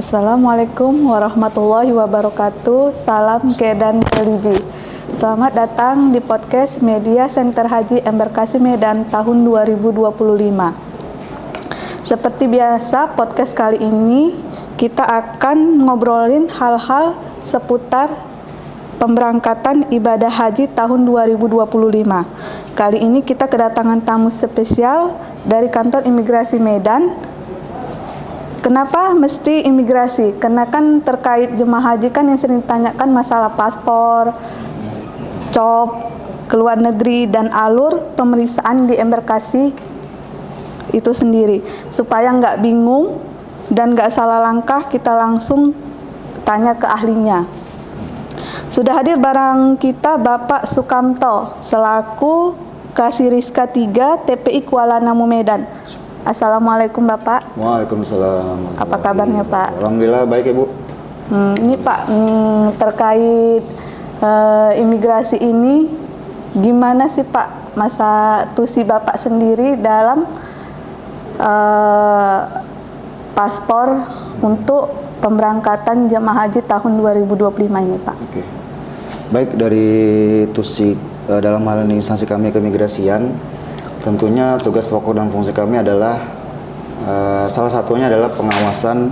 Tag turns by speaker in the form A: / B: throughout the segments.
A: Assalamualaikum warahmatullahi wabarakatuh. Salam Kedan Religi. Selamat datang di podcast Media Center Haji Embarkasi Medan tahun 2025. Seperti biasa, podcast kali ini kita akan ngobrolin hal-hal seputar pemberangkatan ibadah haji tahun 2025. Kali ini kita kedatangan tamu spesial dari kantor imigrasi Medan. Kenapa mesti imigrasi? Karena kan terkait jemaah haji kan yang sering ditanyakan masalah paspor, COP, keluar negeri, dan alur pemeriksaan di embarkasi itu sendiri. Supaya nggak bingung dan nggak salah langkah, kita langsung tanya ke ahlinya. Sudah hadir bareng kita Bapak Sukamto selaku Kasih Rizka 3 TPI Kuala Namu Medan. Assalamualaikum Bapak.
B: Waalaikumsalam.
A: Apa kabarnya Pak?
B: Alhamdulillah baik Ibu.
A: Ini Pak, terkait imigrasi ini gimana sih Pak masa tusi Bapak sendiri dalam paspor untuk pemberangkatan jemaah haji tahun 2025 ini Pak?
B: Oke. Baik, dari tusi dalam hal ini instansi kami keimigrasian, tentunya tugas pokok dan fungsi kami adalah salah satunya adalah pengawasan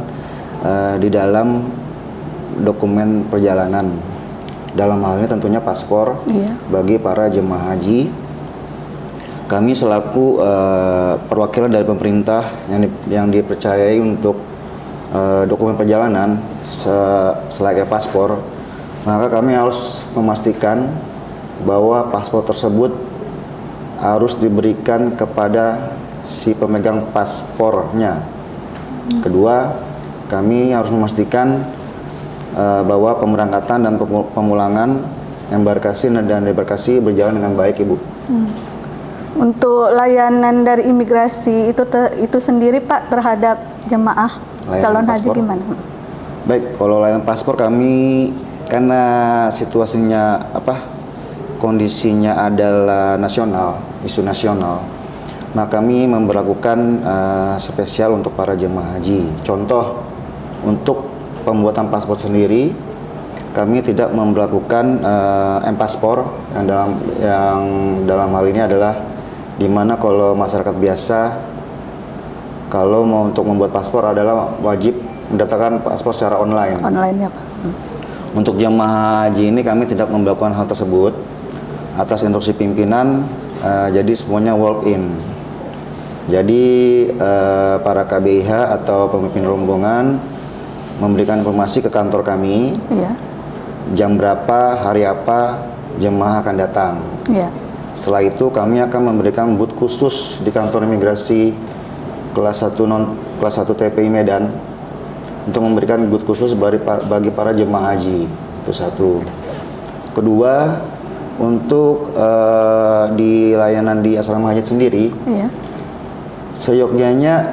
B: di dalam dokumen perjalanan. Dalam hal ini tentunya paspor bagi para jemaah haji. Kami selaku perwakilan dari pemerintah yang dipercayai untuk dokumen perjalanan selayaknya paspor, maka kami harus memastikan bahwa paspor tersebut harus diberikan kepada si pemegang paspornya. Kedua, kami harus memastikan bahwa pemberangkatan dan pemulangan embarkasi dan debarkasi berjalan dengan baik, Ibu.
A: Untuk layanan dari imigrasi itu sendiri Pak terhadap jemaah calon haji gimana?
B: Baik, kalau layanan paspor kami karena situasinya kondisinya adalah nasional, isu nasional, maka kami memberlakukan spesial untuk para jemaah haji. Contoh, untuk pembuatan paspor sendiri, kami tidak memberlakukan M-paspor yang dalam hal ini adalah dimana kalau masyarakat biasa kalau mau untuk membuat paspor adalah wajib mendaftarkan paspor secara online.
A: Online ya Pak.
B: Untuk jemaah haji ini kami tidak memberlakukan hal tersebut. Atas instruksi pimpinan, jadi semuanya walk in. Jadi para KBIH atau pemimpin rombongan memberikan informasi ke kantor kami, jam berapa, hari apa jemaah akan datang. Setelah itu kami akan memberikan booth khusus di kantor imigrasi kelas 1 TPI Medan untuk memberikan booth khusus bagi para jemaah haji. Itu satu. Kedua, untuk di layanan di asrama haji sendiri, seyogyanya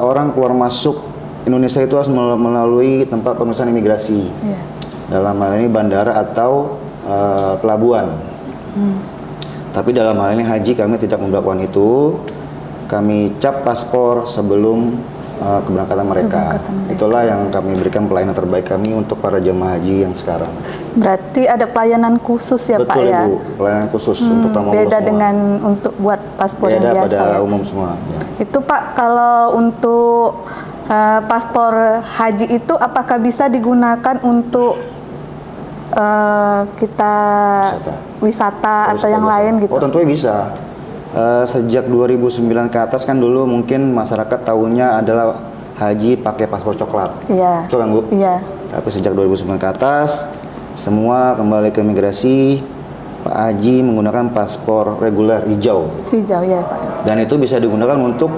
B: orang keluar masuk Indonesia itu harus melalui tempat pemeriksaan imigrasi. Dalam hal ini bandara atau pelabuhan. Tapi dalam hal ini haji kami tidak memberlakukan itu. Kami cap paspor sebelum keberangkatan mereka. Itulah yang kami berikan pelayanan terbaik kami untuk para jemaah haji yang sekarang.
A: Berarti ada pelayanan khusus ya Pak ya?
B: Betul Ibu, pelayanan khusus untuk tamu
A: beda
B: semua.
A: Dengan untuk buat paspor yang biasa.
B: Beda pada umum semua.
A: Itu Pak, kalau untuk paspor haji itu apakah bisa digunakan untuk kita wisata atau yang lain gitu?
B: Oh tentunya bisa. Sejak 2009 ke atas kan dulu mungkin masyarakat tahunya adalah haji pakai paspor coklat. Betul kan Bu?
A: Iya.
B: Tapi sejak 2009 ke atas semua kembali ke imigrasi, Pak Haji menggunakan paspor reguler hijau.
A: Hijau ya Pak.
B: Dan itu bisa digunakan untuk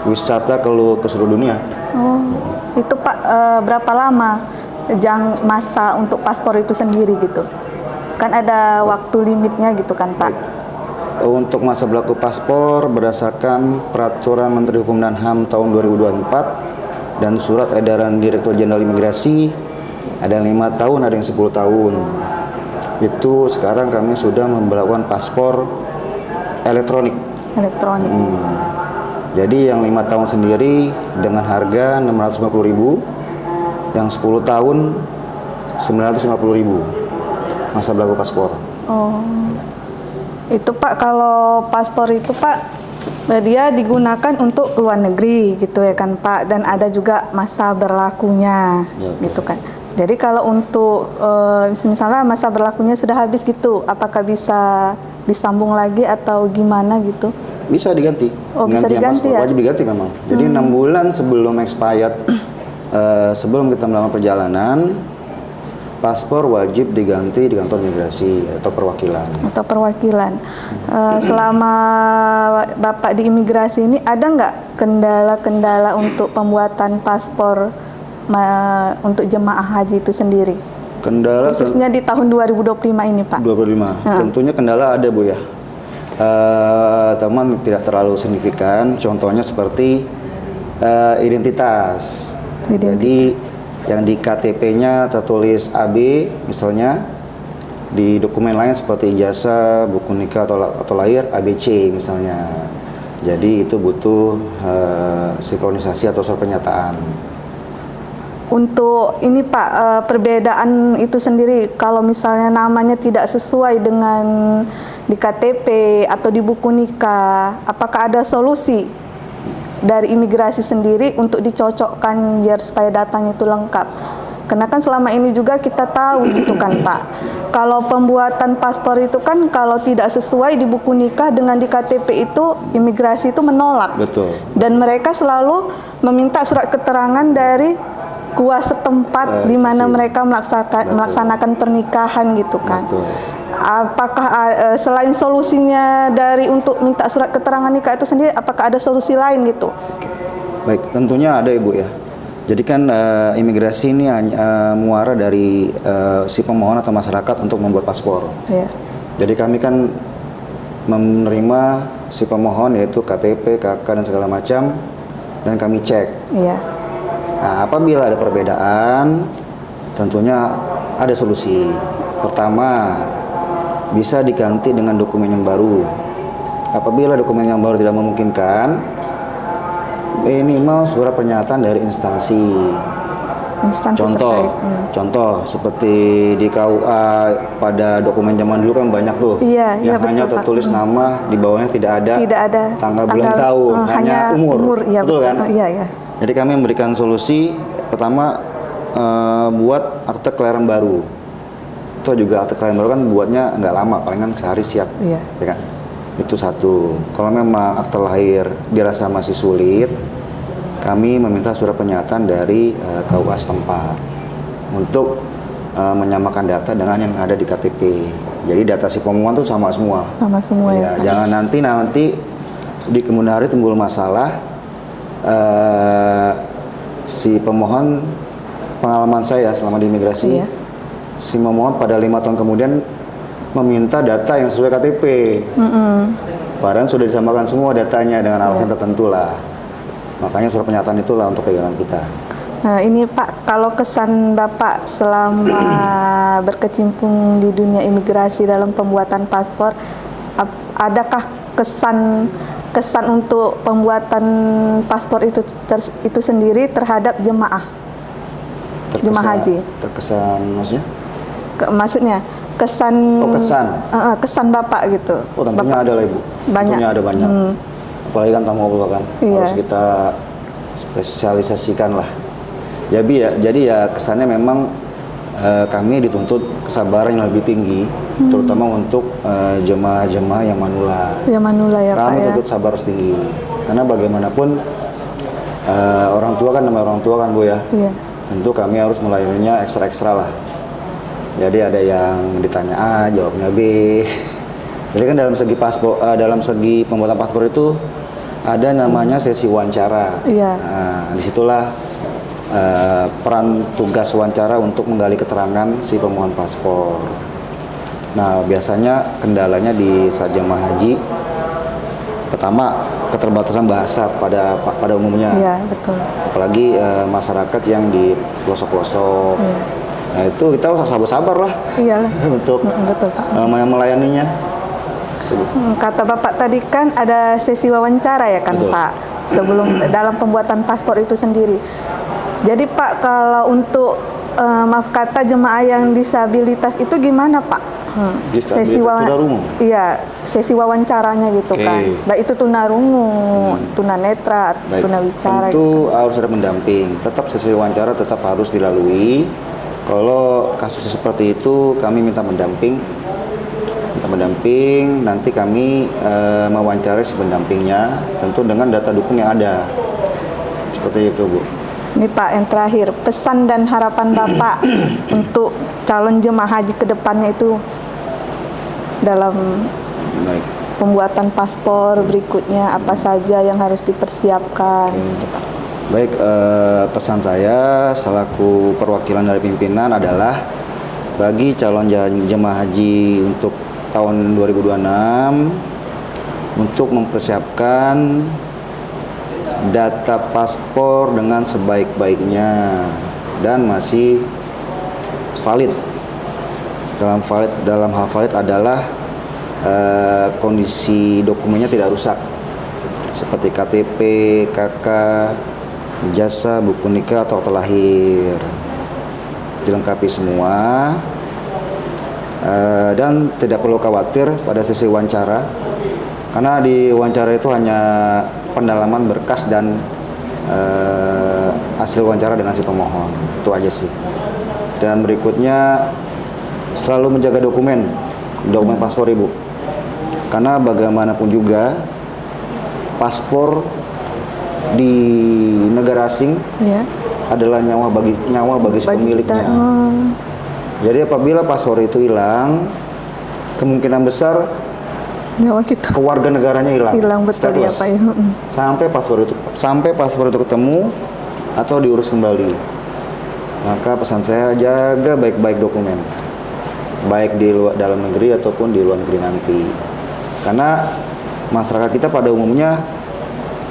B: wisata ke seluruh dunia.
A: Oh, itu Pak berapa lama masa untuk paspor itu sendiri gitu? Kan ada waktu limitnya gitu kan Pak?
B: Untuk masa berlaku paspor berdasarkan Peraturan Menteri Hukum dan HAM tahun 2024 dan Surat Edaran Direktur Jenderal Imigrasi, ada yang 5 tahun, ada yang 10 tahun. Itu sekarang kami sudah memberlakukan paspor elektronik.
A: Elektronik.
B: Jadi yang 5 tahun sendiri dengan harga 650.000, Yang 10 tahun 950.000 masa berlaku paspor.
A: Oh, itu Pak, kalau paspor itu Pak, dia digunakan untuk ke luar negeri gitu ya kan Pak, dan ada juga masa berlakunya
B: Ya,
A: gitu kan. Jadi kalau untuk misalnya masa berlakunya sudah habis gitu, apakah bisa disambung lagi atau gimana gitu?
B: Bisa diganti.
A: Oh, bisa
B: Gantian
A: diganti
B: paspor
A: ya?
B: wajib diganti memang. Jadi 6 bulan sebelum expired, sebelum kita melakukan perjalanan, paspor wajib diganti di kantor imigrasi atau perwakilan.
A: Atau perwakilan. Selama Bapak di imigrasi ini ada nggak kendala-kendala untuk pembuatan paspor untuk jemaah haji itu sendiri?
B: Kendala
A: Khususnya di tahun 2025 ini Pak.
B: 25. Tentunya kendala ada Bu ya. Teman tidak terlalu signifikan. Contohnya seperti identitas. Jadi yang di KTP-nya tertulis AB misalnya, di dokumen lain seperti ijazah, buku nikah atau lahir ABC misalnya. Jadi itu butuh sinkronisasi atau surat pernyataan.
A: Untuk ini Pak, perbedaan itu sendiri kalau misalnya namanya tidak sesuai dengan di KTP atau di buku nikah, apakah ada solusi dari imigrasi sendiri untuk dicocokkan biar supaya datanya itu lengkap? Karena kan selama ini juga kita tahu gitu kan Pak, kalau pembuatan paspor itu kan kalau tidak sesuai di buku nikah dengan di KTP itu imigrasi itu menolak.
B: Betul.
A: Dan mereka selalu meminta surat keterangan dari kuasa tempat di mana mereka melaksanakan pernikahan gitu kan.
B: Betul.
A: Apakah selain solusinya dari untuk minta surat keterangan nikah itu sendiri, apakah ada solusi lain gitu?
B: Baik, tentunya ada Ibu ya. Jadi kan imigrasi ini muara dari si pemohon atau masyarakat untuk membuat paspor.
A: Ya.
B: Jadi kami kan menerima si pemohon yaitu KTP, KK dan segala macam, dan kami cek.
A: Iya.
B: Nah, apabila ada perbedaan, tentunya ada solusi. Pertama, bisa diganti dengan dokumen yang baru. Apabila dokumen yang baru tidak memungkinkan, minimal surat pernyataan dari instansi. Contoh seperti di KUA pada dokumen zaman dulu kan banyak tuh, yang hanya
A: betul,
B: tertulis
A: Pak.
B: nama, di bawahnya tidak ada tanggal bulan tahun, hanya umur,
A: ya,
B: betul kan?
A: Iya.
B: Jadi kami memberikan solusi pertama, buat akte kelahiran baru. Itu juga akte kelahiran baru kan buatnya nggak lama, palingan sehari siap, ya kan? Itu satu. Kalau memang akte lahir dirasa masih sulit, kami meminta surat pernyataan dari KUA setempat untuk menyamakan data dengan yang ada di KTP. Jadi data si pemohon tuh sama semua.
A: Sama semua ya.
B: Jangan nanti di kemudian hari timbul masalah. Si pemohon, pengalaman saya selama di imigrasi, si pemohon pada 5 tahun kemudian meminta data yang sesuai KTP. Padahal sudah disamakan semua datanya dengan alasan tertentu lah. Makanya surat pernyataan itulah untuk pegangan kita.
A: Nah, ini Pak, kalau kesan Bapak selama berkecimpung di dunia imigrasi dalam pembuatan paspor, adakah kesan untuk pembuatan paspor itu sendiri terhadap jemaah haji?
B: Terkesan maksudnya?
A: Maksudnya kesan.
B: Oh, kesan.
A: Kesan Bapak gitu.
B: Oh, tentunya
A: Bapak,
B: ada lah Ibu.
A: Banyak.
B: Tentunya ada banyak. Apalagi kan tamu Allah kan, harus kita spesialisasikan lah. Jadi ya kesannya memang kami dituntut kesabaran yang lebih tinggi, terutama untuk jemaah-jemaah yang manula.
A: Yang manula ya Pak ya.
B: Kami dituntut sabar harus tinggi, karena bagaimanapun orang tua kan namanya orang tua kan Bu ya.
A: Iya.
B: Tentu kami harus melayaninya ekstra lah. Jadi ada yang ditanya A, jawabnya B. Jadi kan dalam segi pembuatan paspor itu ada namanya sesi wawancara.
A: Iya.
B: Nah, disitulah peran tugas wawancara untuk menggali keterangan si pemohon paspor. Nah, biasanya kendalanya di saat jemaah haji, pertama keterbatasan bahasa pada umumnya.
A: Iya, betul.
B: Apalagi masyarakat yang di pelosok-pelosok.
A: Iya.
B: Nah, itu kita harus sabar-sabar lah.
A: Iyalah.
B: untuk
A: betul Pak.
B: melayaninya.
A: Kata Bapak tadi kan ada sesi wawancara ya kan
B: Betul.
A: Pak, sebelum dalam pembuatan paspor itu sendiri. Jadi Pak, kalau untuk maaf kata jemaah yang disabilitas itu gimana Pak?
B: Disabilitas tunarungu?
A: Iya, sesi wawancaranya gitu
B: Oke.
A: kan. Baik itu tunarungu, tunanetra,
B: Baik,
A: tunawicara
B: tentu
A: gitu.
B: harus ada pendamping. Tetap sesi wawancara tetap harus dilalui. Kalau kasusnya seperti itu, kami minta pendamping. Nanti kami mewawancarai si pendampingnya, tentu dengan data dukung yang ada. Seperti itu, Bu.
A: Ini Pak, yang terakhir, pesan dan harapan Bapak untuk calon jemaah haji ke depannya itu dalam
B: Baik.
A: pembuatan paspor berikutnya apa saja yang harus dipersiapkan. Gitu, Pak.
B: Baik, pesan saya selaku perwakilan dari pimpinan adalah bagi calon jemaah haji untuk tahun 2026 untuk mempersiapkan data paspor dengan sebaik-baiknya dan masih valid. Dalam hal valid adalah kondisi dokumennya tidak rusak seperti KTP, KK, ijazah, buku nikah atau akta lahir, dilengkapi semua. Dan tidak perlu khawatir pada sesi wawancara, karena di wawancara itu hanya pendalaman berkas dan hasil wawancara dengan si pemohon. Itu aja sih. Dan berikutnya selalu menjaga dokumen paspor Ibu, karena bagaimanapun juga paspor di negara asing
A: Ya.
B: adalah nyawa bagi si pemiliknya. Jadi apabila paspor itu hilang, kemungkinan besar
A: Nyawa kita
B: kewarganegaranya hilang.
A: hilang, betul ya
B: Stateless.
A: Pak ya.
B: Sampai paspor itu ketemu atau diurus kembali. Maka pesan saya, jaga baik-baik dokumen, baik di dalam negeri ataupun di luar negeri nanti. Karena masyarakat kita pada umumnya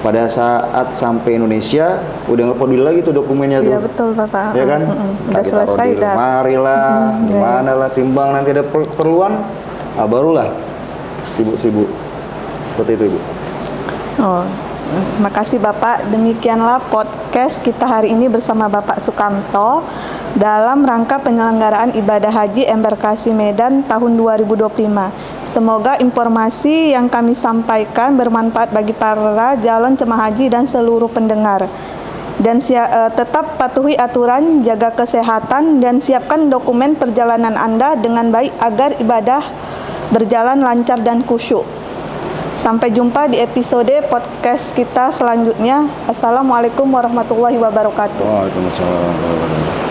B: pada saat sampai Indonesia udah nggak peduli lagi tuh dokumennya tuh.
A: Iya betul Bapak.
B: Ya kan?
A: Udah
B: Kita taruh
A: selesai
B: di
A: dah.
B: lemari lah, di
A: Ya.
B: mana lah, timbang nanti ada keperluan, barulah sibuk-sibuk. Seperti itu, Ibu.
A: Oh, makasih Bapak. Demikianlah podcast kita hari ini bersama Bapak Sukamto dalam rangka penyelenggaraan ibadah haji embarkasi Medan tahun 2025. Semoga informasi yang kami sampaikan bermanfaat bagi para calon jemaah haji dan seluruh pendengar. Dan tetap patuhi aturan, jaga kesehatan, dan siapkan dokumen perjalanan Anda dengan baik agar ibadah berjalan lancar dan khusyuk. Sampai jumpa di episode podcast kita selanjutnya. Assalamualaikum warahmatullahi wabarakatuh.
B: Waalaikumsalam warahmatullahi wabarakatuh.